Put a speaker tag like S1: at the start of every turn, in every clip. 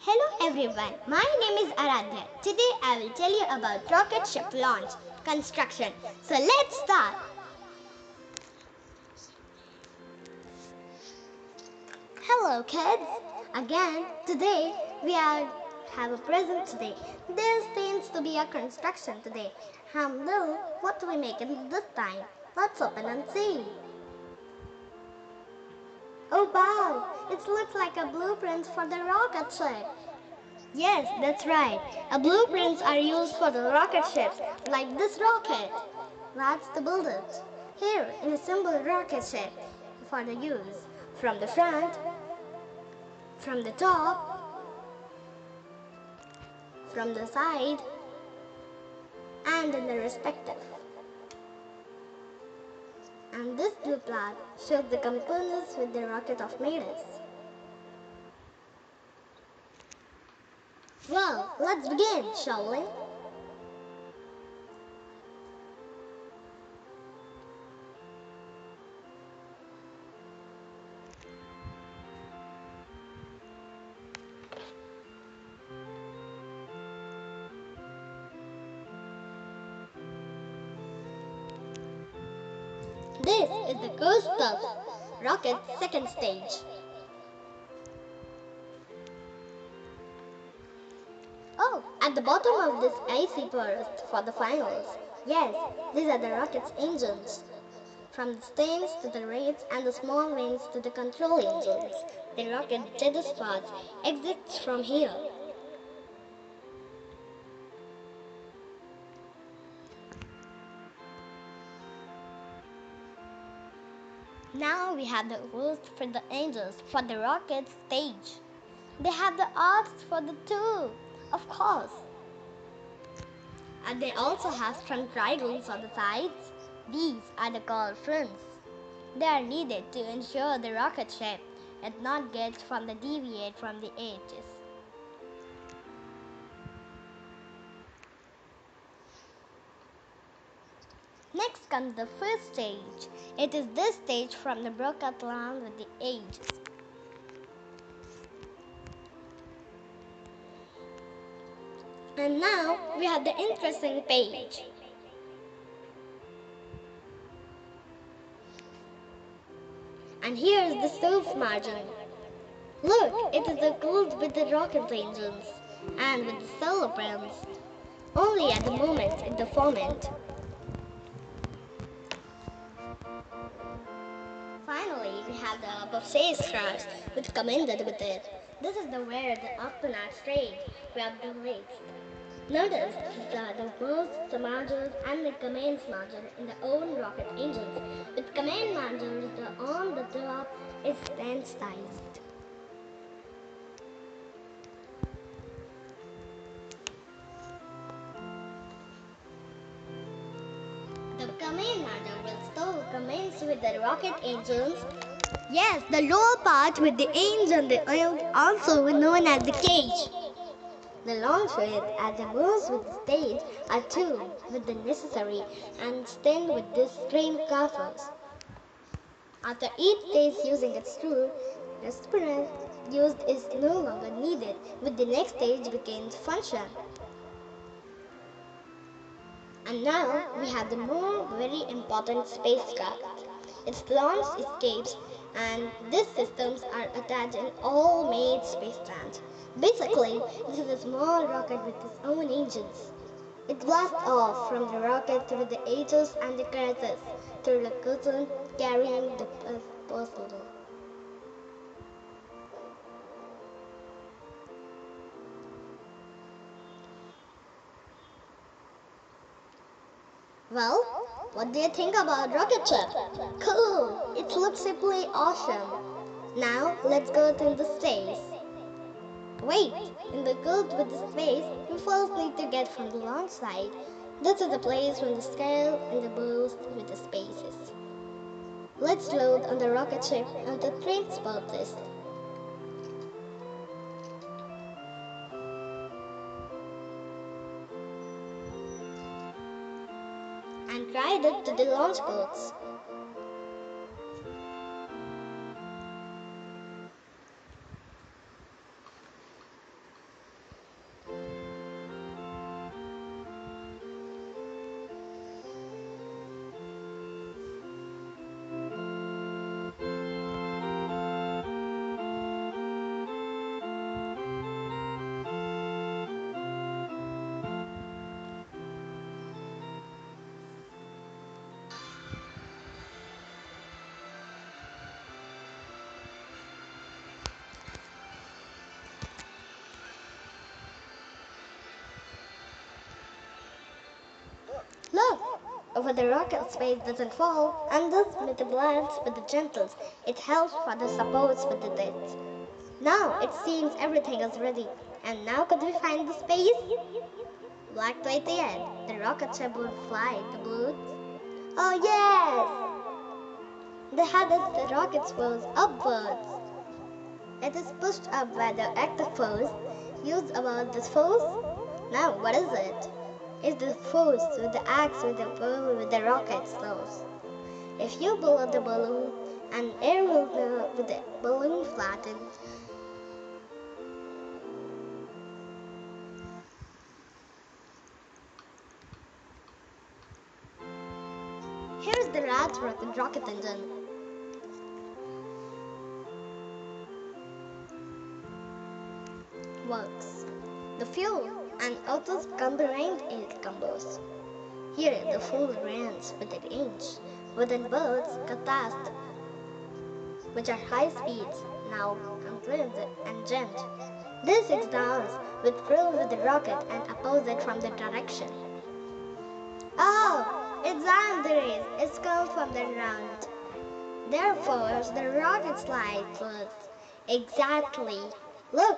S1: Hello everyone, my name is Aaradhya. Today I will tell you about rocket ship launch construction. So let's start. Hello kids. Again, today we have a present today. There seems to be a construction today. Hello, what do we make it this time? Let's open and see. Oh wow, it looks like a blueprint for the rocket ship. Yes, that's right. Blueprints are used for the rocket ships, like this rocket. That's to build it. Here, in a simple rocket ship, for the use from the front, from the top, from the side, and in the respective. And this blue plot shows the components with the rocket of made us. Well, let's begin, shall we? This is the coast of rocket second stage. Oh, at the bottom of this icy burst for the finals. Yes, these are the rocket's engines. From the stains to the rates and the small wings to the control engines. The rocket jet spots exits from here. Now we have the wheels for the engines for the rocket stage. They have the arcs for the two, of course. And they also have front bridles on the sides. These are the called fronts. They are needed to ensure the rocket ship does not get from the deviate from the edges. Next comes the first stage. It is this stage from the broken land with the edges. And now we have the interesting page. And here is the surf margin. Look, it is the gold with the rocket engines and with the solar panels. Only at the moment in the format. Finally, we have the above spacecraft which commended with it. This is the where the astronauts trade grab the weights. Notice the boost, the modules, and the command module in the own rocket engines. With command modules, the on the top is standardized. The command module will store commands with the rocket engines. Yes, the lower part with the engine, the oil, also known as the cage. The launch weight and the moves with the stage are two with the necessary and stand with this frame covers. After each stage using its tool, the spinner used is no longer needed, with the next stage begins function. And now we have the more very important spacecraft. Its launch escapes and these systems are attached in all made spacecraft. Basically, this is a small rocket with its own engines. It blasts off from the rocket through the edges and the crevices through the cushion carrying the propellant. Well, what do you think about rocket ship? Cool! It looks simply awesome. Now, let's go to the space. Wait, in the good with the space, we first need to get from the launch side. This is the place when the scale and the boost with the spaces. Let's load on the rocket ship and the transport list. And ride it to the launch codes. Over the rocket, space doesn't fall, and thus with the blends with the gentles, it helps for the supports with the deaths. Now it seems everything is ready, and now could we find the space? Black to at the end, the rocket ship will fly the blues. Oh yes! The head of the rocket goes upwards. It is pushed up by the active force used about this force. Now what is it? It's the force with the axe with the pull with the rocket slows. If you blow the balloon, and air will go with the balloon flattened. Here's the rat rocket engine. Works. The fuel and autos combined it combos. Here the fuel runs with an inch, within birds catast, which are high speeds, now untrimmed and jammed. This is dance with drill with the rocket and opposite from the direction. Oh, it's on the race, it's come from the ground. Therefore, the rocket slides first. Exactly. Look,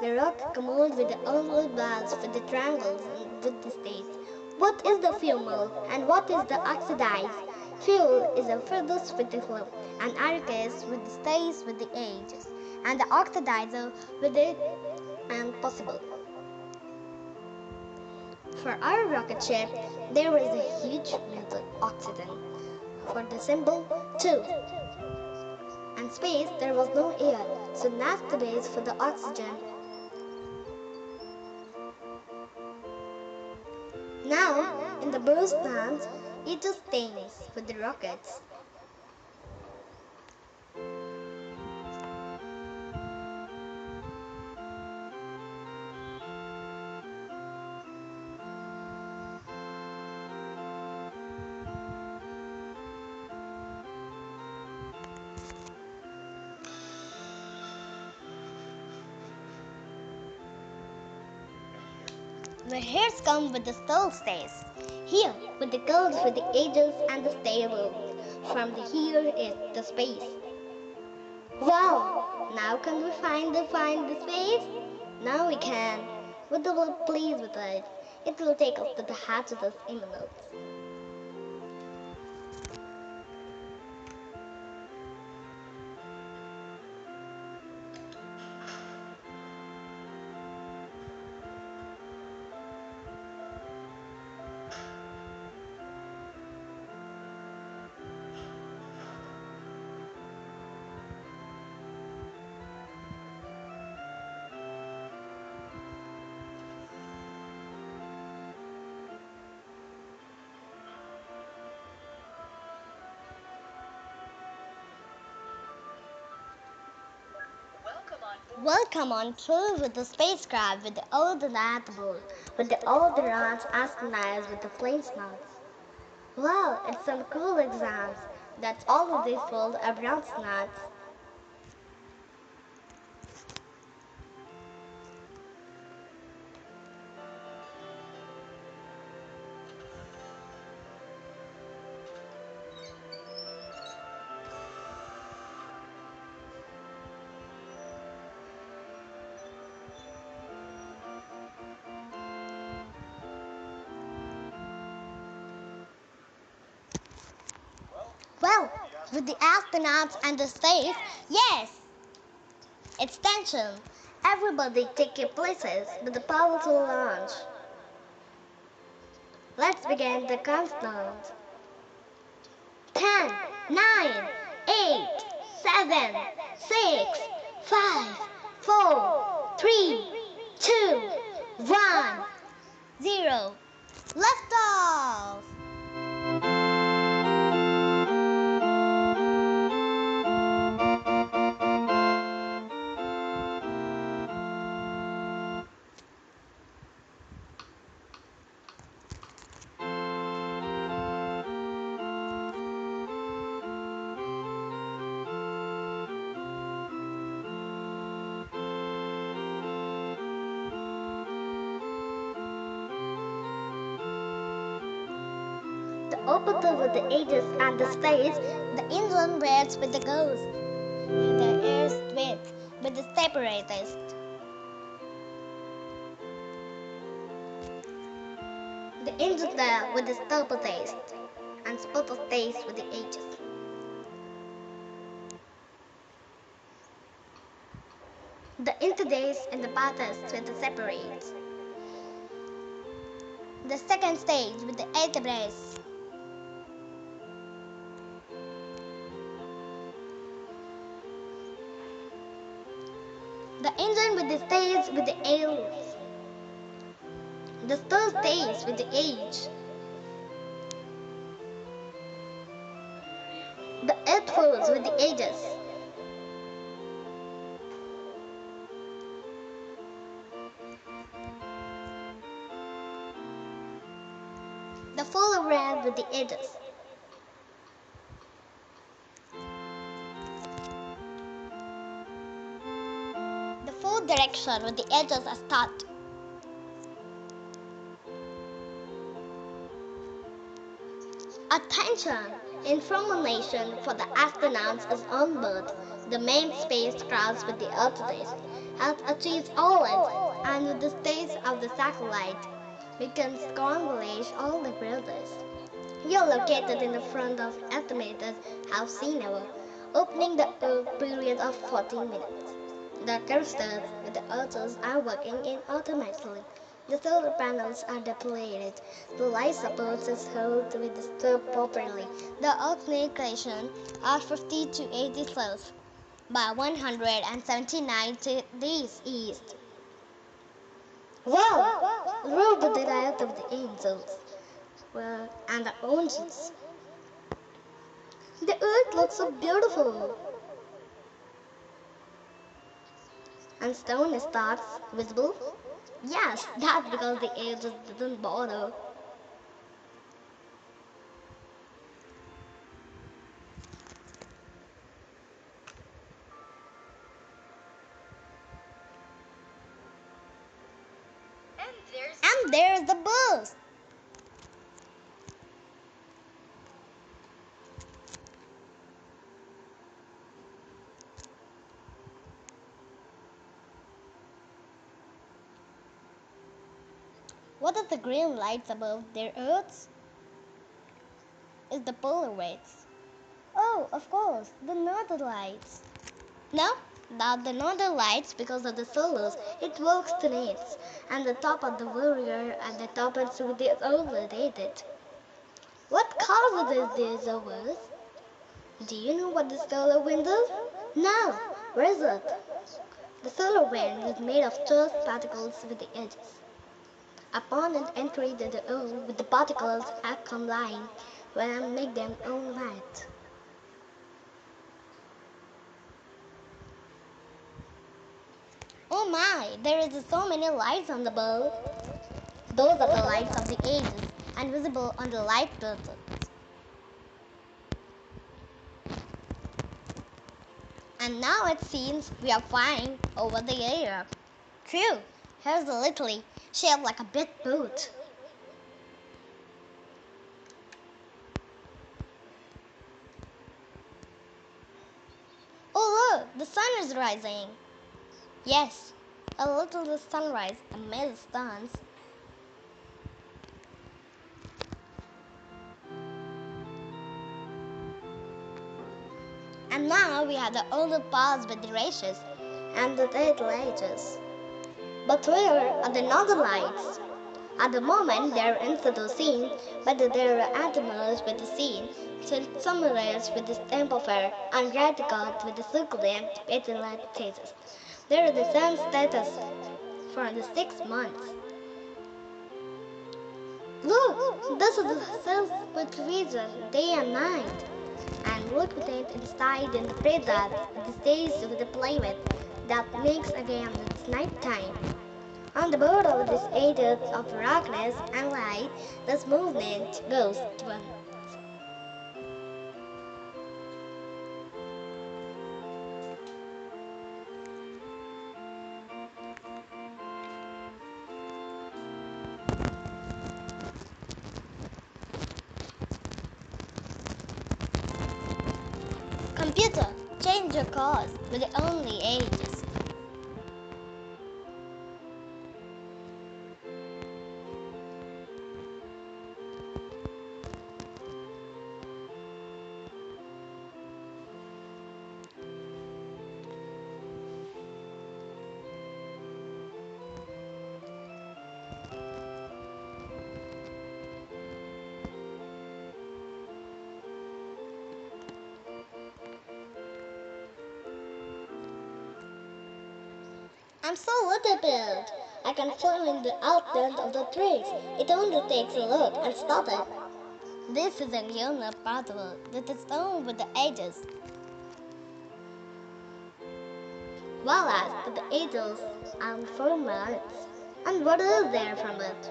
S1: the rocket command with the onward bars with the triangles and with the states. What is the fuel and what is the oxidized? Fuel is a furthest with the flow, and arcus with the stays with the ages, and the oxidizer with it and possible. For our rocket ship, there is a huge metal oxygen. For the symbol 2. And space, there was no air, so that's the base for the oxygen. Now, in the burst plants, it just stains with the rockets. The hairs come with the still stays. Here, with the curves with the edges and the stable. From the here is the space. Wow! Now can we find the space? Now we can. With the word please with it. It will take us to the heart of the imminent. Welcome on tour with the spacecraft with the old adaptable, with the old rods astronautics with the flame snouts. Wow, it's some cool exams. That's all of this world are brown snouts. Well, with the astronauts and the space, yes! It's tension. Everybody take your places with the powerful launch. Let's begin the countdown. 10, 9, 8, 7, 6, 5, 4, 3, 2, 1, 0. Lift off! opposites with the ages and the states, the engine breaks with the ghost, the air splits with the separatist. The engine there with the stabilized and split stays with the ages. The interdays and the paths with the separates. The second stage with the eight-brace. The engine with the stays with the ales. The third stays with the age. The eighth falls with the ages. The full red with the edges. The full direction with the edges as start. Attention! Information for the astronauts is on board. The main spacecraft with the altitude has achieved orbit, and with the stage of the satellite, we can accomplish all the buildings. You are located in the front of estimated half seen hour, opening the period of 14 minutes. The clusters with the autos are working in automatically. The solar panels are deployed. The light support is held with the stir properly. The alternation are 50 to 80 cells by 179 degrees east. Wow! Roll the delight of the angels and the oranges. The earth looks so beautiful. And stone stars visible? Yes, that's because the air just didn't bother. And there's the bus. What are the green lights above their earths? Is the polar weights. Oh, of course, the northern lights. No, not the northern lights because of the solos. It works tonight, and the top of the warrior and the top is with the overrated. What causes these overs? Do you know what the solar wind is? No, where is it? The solar wind is made of dust particles with the edges. Upon it entry the earth with the particles are combined when make them all light. Oh my, there is so many lights on the bulb. Those are the lights of the ages and visible on the light curtain. And now it seems we are flying over the air. True, here's a little shaped like a big boat. Oh look, the sun is rising. Yes, a little sunrise amid the stars. And now we have the older paths with the races and the dead lights. But where are the northern lights? At the moment they are into the scene, but there are animals with the scene, summaries with the stamp of air, and radical with the circulating better light status. There is the sun status for the 6 months. Look, this is the cells with region day and night. And look with it inside in the present, the stays with the planet that makes again its night time. On the border of this ages of darkness and light, this movement goes to one. Computer, change your course with the only ages. I'm so little built. I can find the outline of the tricks. It only takes a look and stop it. This is a lunar puzzle that is done with the ages. Whereas the ages and formats. And what is there from it?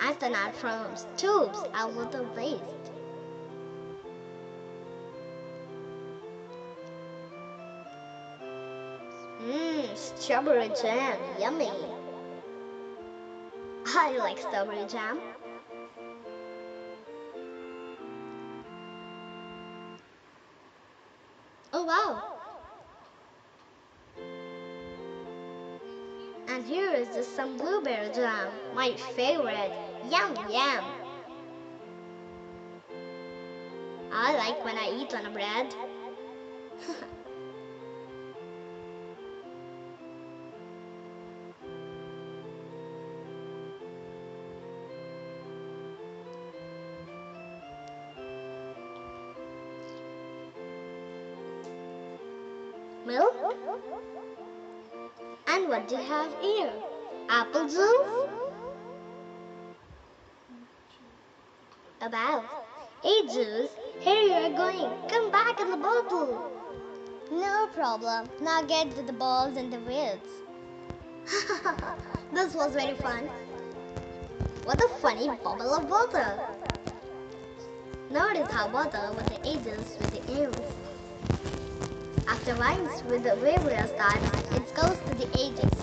S1: Astronaut forms, tubes, and water waste. Strawberry jam, yummy. I like strawberry jam. Oh wow! And here is just some blueberry jam, my favorite. Yum yum! I like when I eat on a bread. Milk? And what do you have here? Apple juice? About. Hey juice, here you are going. Come back in the bottle. No problem. Now get to the balls and the wheels. This was very fun. What a funny bubble of water. Notice how water with the edges with the ends. After lines with the various types, it goes to the edges.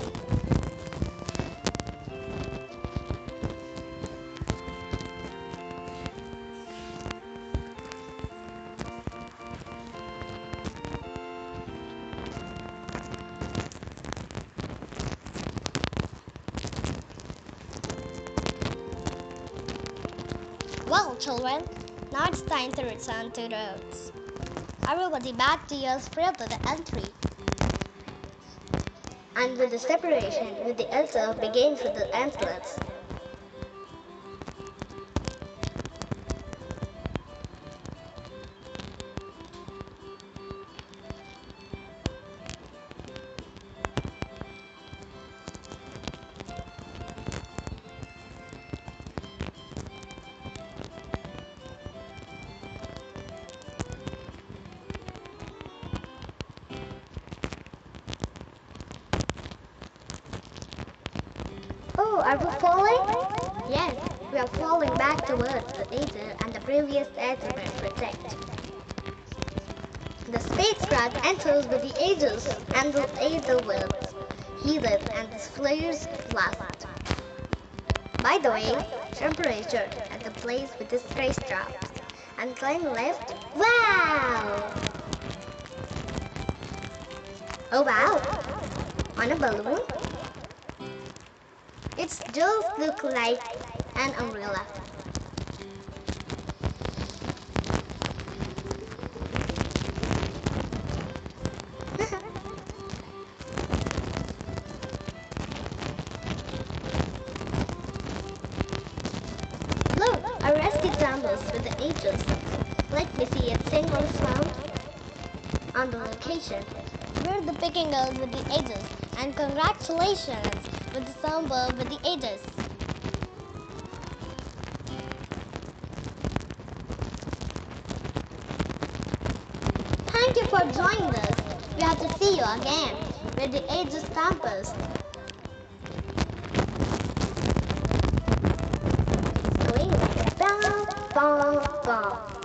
S1: Well, children, now it's time to return to the roads. Everybody back to your spread to the entry. And with the separation with the Elsa begins with the antlers. Oh, are we falling? Yes, we are falling back towards the Aether and the previous Aether were protect. The spacecraft enters with the Aegis and the Aether will heated and the flares blast. By the way, temperature at the place with the spacecraft and climb left. Wow! Oh wow! On a balloon? It's just look like an umbrella. Look, a rescue campus with the agents. Let me see a single found on the location. We're the picking girls with the agents, and congratulations with the songbird with the ages. Thank you for joining us. We have to see you again with the ages campus. Going like a bell, bell, bell.